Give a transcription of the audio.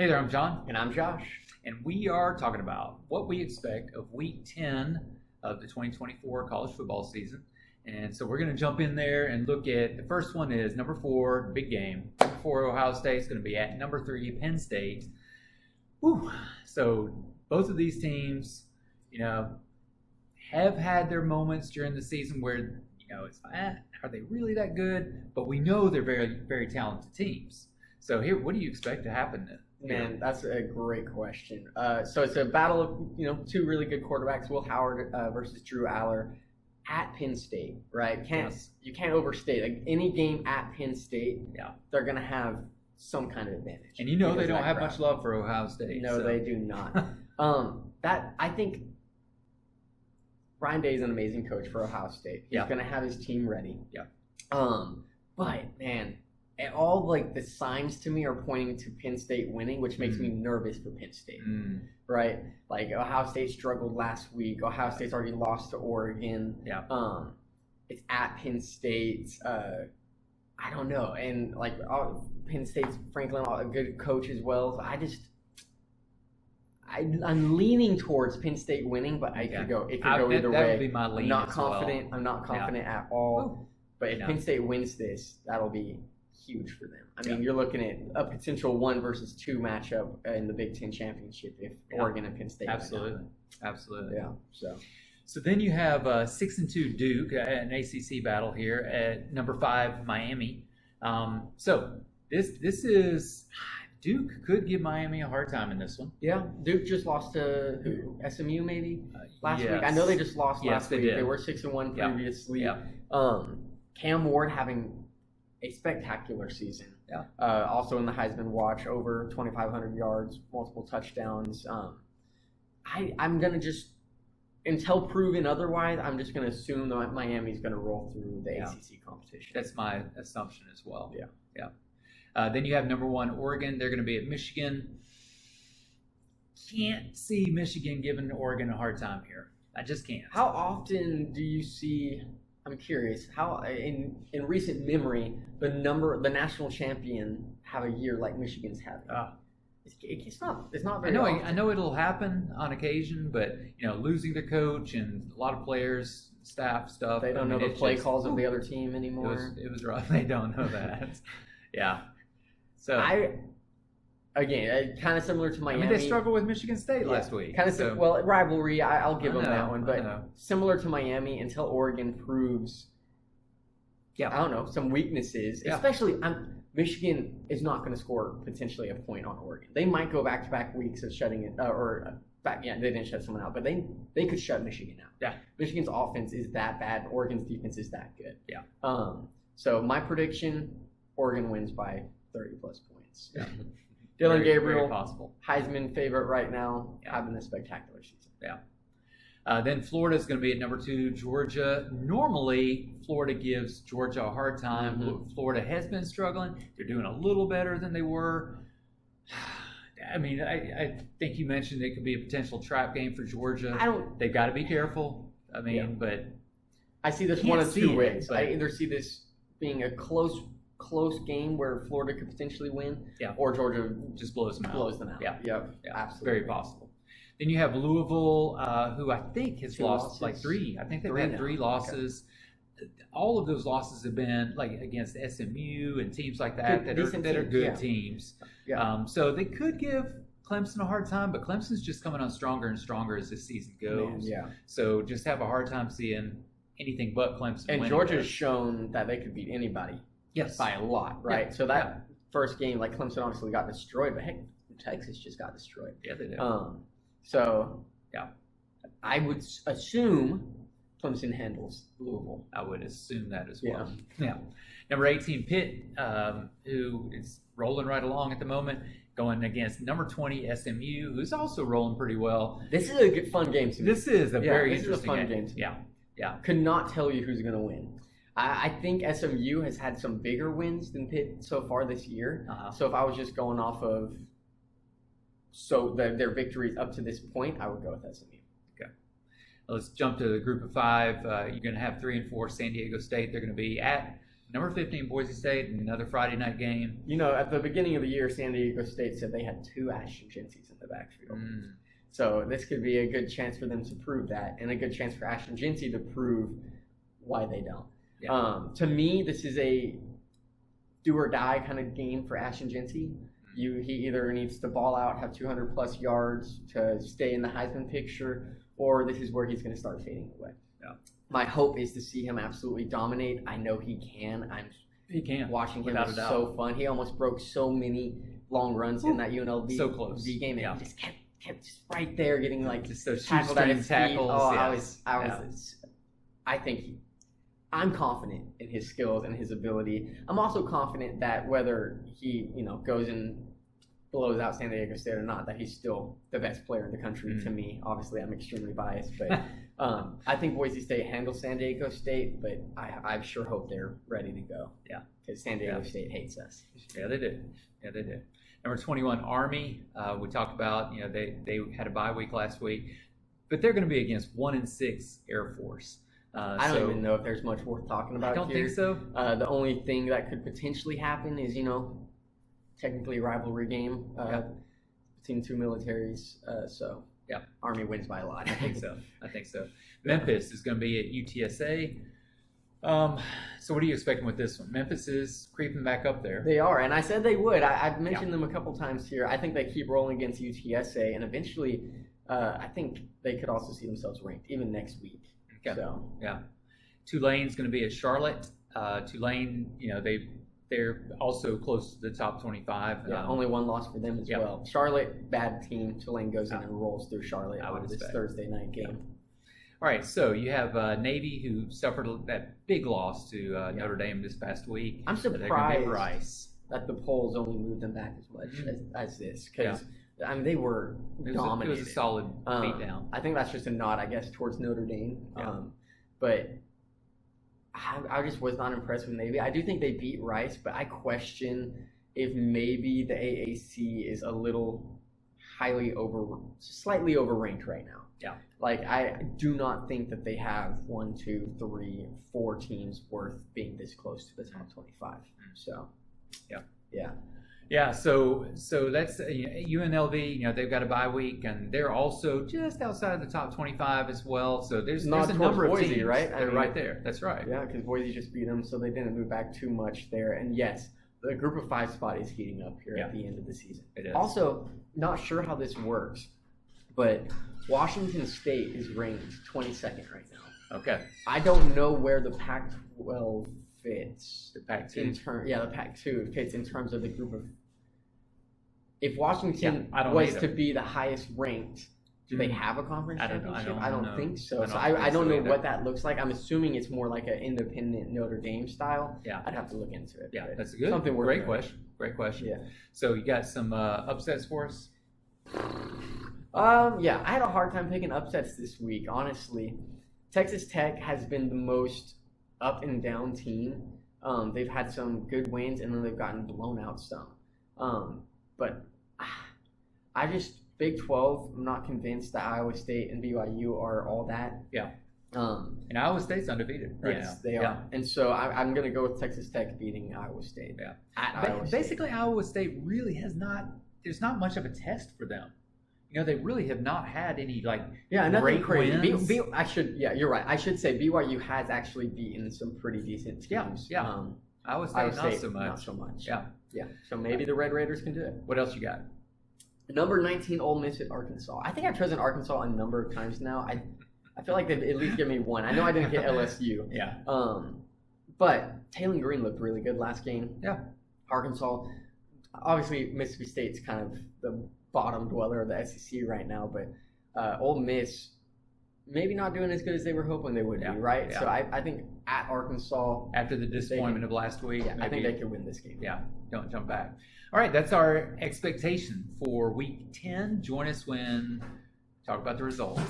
Hey there, I'm John. And I'm Josh. And we are talking about what we expect of week 10 of the 2024 college football season. And so we're going to jump in there and look at the first one is number 4, big game. Number 4, Ohio State is going to be at number 3, Penn State. Whew. So both of these teams, have had their moments during the season where, it's are they really that good? But we know they're very, very talented teams. So here, what do you expect to happen then? Man, that's a great question. So it's a battle of, two really good quarterbacks, Will Howard versus Drew Aller at Penn State, right? You can't overstate. Like any game at Penn State, they're going to have some kind of advantage. And they don't have much love for Ohio State. No, they do not. I think Ryan Day is an amazing coach for Ohio State. He's going to have his team ready. Yeah. But man, all the signs to me are pointing to Penn State winning, which makes me nervous for Penn State, right? Like Ohio State struggled last week. Ohio State's already lost to Oregon. Yeah. It's at Penn State. I don't know, and Penn State's Franklin a good coach as well. So I'm leaning towards Penn State winning, but it could go either way. That would be my lean. I'm not confident. I'm not confident at all. But if Penn State wins this, that'll be huge for them. I mean, you're looking at a potential 1 versus 2 matchup in the Big Ten championship if Oregon and Penn State. Absolutely. Yeah. So then you have 6-2 Duke, an ACC battle here at number 5 Miami. So this is Duke could give Miami a hard time in this one. Yeah, Duke just lost to SMU maybe last week. I know they just lost last week. Did. They were 6-1 previously. Yeah. Cam Ward having a spectacular season. Yeah. Also in the Heisman watch, over 2,500 yards, multiple touchdowns. I'm gonna just, until proven otherwise, I'm just gonna assume that Miami's gonna roll through the ACC competition. That's my assumption as well. Yeah. Then you have number 1 Oregon. They're going to be at Michigan. Can't see Michigan giving Oregon a hard time here. I just can't. How often do you see? I'm curious. How in recent memory the national champion have a year like Michigan's having? It's not very. I know it'll happen on occasion, but losing the coach and a lot of players, staff stuff. They don't know the play calls of the other team anymore. It was rough. They don't know that. Yeah. So kind of similar to Miami. They struggled with Michigan State last week. Rivalry. I'll give them that one, but similar to Miami until Oregon proves. I don't know, some weaknesses. Yeah. Especially, Michigan is not going to score potentially a point on Oregon. They might go back-to-back weeks of shutting it, they didn't shut someone out, but they could shut Michigan out. Yeah. Michigan's offense is that bad. Oregon's defense is that good. Yeah. So my prediction, Oregon wins by 30-plus points. Yeah. Dylan Gabriel, very possible. Heisman favorite right now, having a spectacular season. Yeah. Then Florida's going to be at number 2, Georgia. Normally, Florida gives Georgia a hard time. Mm-hmm. Florida has been struggling. They're doing a little better than they were. I mean, I think you mentioned it could be a potential trap game for Georgia. They've got to be careful. I mean, but I see this one of 2 ways. I either see this being a close game where Florida could potentially win, or Georgia just blows them out. Yeah, absolutely. Very possible. Then you have Louisville, who I think has lost 3. I think they've had 3 losses. Okay. All of those losses have been against SMU and teams like that that are good teams. Yeah. So they could give Clemson a hard time, but Clemson's just coming on stronger and stronger as this season goes. So just have a hard time seeing anything but Clemson. And Georgia's shown that they could beat anybody. Yes. By a lot, right? So that first game, Clemson obviously got destroyed, but heck, Texas just got destroyed. Yeah, they did. I would assume Clemson handles Louisville. I would assume that as well. Yeah. Number 18, Pitt, who is rolling right along at the moment, going against number 20, SMU, who's also rolling pretty well. This is a good, fun game to me. This is a very interesting fun game to me. Yeah. Could not tell you who's going to win. I think SMU has had some bigger wins than Pitt so far this year. So if I was just going off of their victories up to this point, I would go with SMU. Okay. Let's jump to the group of 5. You're going to have 3 and 4 San Diego State. They're going to be at Number 15, Boise State, another Friday night game. You know, at the beginning of the year, San Diego State said they had 2 Ashton Jeanties in the backfield. So this could be a good chance for them to prove that, and a good chance for Ashton Jeanty to prove why they don't. Yeah. To me, this is a do-or-die kind of game for Ashton Jeanty. He either needs to ball out, have 200-plus yards to stay in the Heisman picture, or this is where he's going to start fading away. Yeah. My hope is to see him absolutely dominate. I know he can. He can. Watching him is so fun. He almost broke so many long runs in that UNLV so close. game, and he just kept just right there, getting like just those tackled at his tackles. I'm confident in his skills and his ability. I'm also confident that whether he, goes and blows out San Diego State or not, that he's still the best player in the country to me. Obviously, I'm extremely biased, but I think Boise State handles San Diego State, but I sure hope they're ready to go. Yeah, because San Diego State hates us. Yeah, they did. Number 21, Army. We talked about, they had a bye week last week, but they're going to be against 1-6 Air Force. I don't even know if there's much worth talking about. I don't think so. The only thing that could potentially happen is, technically a rivalry game between 2 militaries. So Army wins by a lot. I think so. Memphis is going to be at UTSA. So what are you expecting with this one? Memphis is creeping back up there. They are, and I said they would. I've mentioned them a couple times here. I think they keep rolling against UTSA, and eventually I think they could also see themselves ranked, even next week. Okay. So Tulane's going to be at Charlotte. Tulane, they're also close to the top 25. Yeah, only 1 loss for them as well. Charlotte, bad team. Tulane goes in and rolls through Charlotte on this Thursday night game. All right, so you have Navy, who suffered that big loss to Notre Dame this past week. I'm surprised that the polls only moved them back as much as this, because they were dominated. It was a solid beatdown. I think that's just a nod, I guess, towards Notre Dame. But I just was not impressed with Navy. I do think they beat Rice, but I question if maybe the AAC is a little slightly overranked right now. Yeah. Like, I do not think that they have 1, 2, 3, 4 teams worth being this close to the top 25. So, so that's UNLV. They've got a bye week, and they're also just outside the top 25 as well. So there's a number of teams, right? They're right there. That's right. Yeah, because Boise just beat them, so they didn't move back too much there. And yes, the group of 5 spot is heating up here at the end of the season. It is. Also, not sure how this works, but Washington State is ranked 22nd right now. Okay. I don't know where the Pac-12 fits. The Pac-2. The Pac-2 fits in terms of the group of. If Washington was to be the highest ranked, do they have a conference championship? I don't think so. I don't know what that looks like. I'm assuming it's more like an independent Notre Dame style. Yeah. I'd have to look into it. Yeah, that's good. Great question. Yeah. So you got some upsets for us? I had a hard time picking upsets this week, honestly. Texas Tech has been the most up and down team. They've had some good wins, and then they've gotten blown out some. But I just, Big 12, I'm not convinced that Iowa State and BYU are all that. Yeah. And Iowa State's undefeated right now. Yes, they are. And so I'm going to go with Texas Tech beating Iowa State. Yeah. Basically, Iowa State really there's not much of a test for them. They really have not had any nothing crazy. You're right. I should say BYU has actually beaten some pretty decent teams. Yeah. Iowa State not so much. Yeah. So maybe the Red Raiders can do it. What else you got? Number 19, Ole Miss at Arkansas. I think I've chosen Arkansas a number of times now. I feel like they've at least given me one. I know I didn't get LSU. Yeah. But Taylor Green looked really good last game. Yeah. Arkansas, obviously Mississippi State's kind of the bottom dweller of the SEC right now, but Ole Miss maybe not doing as good as they were hoping they would be, right? Yeah. So I think at Arkansas, after the disappointment of last week, I think they can win this game. Yeah, don't jump back. All right, that's our expectation for Week 10. Join us when we talk about the results.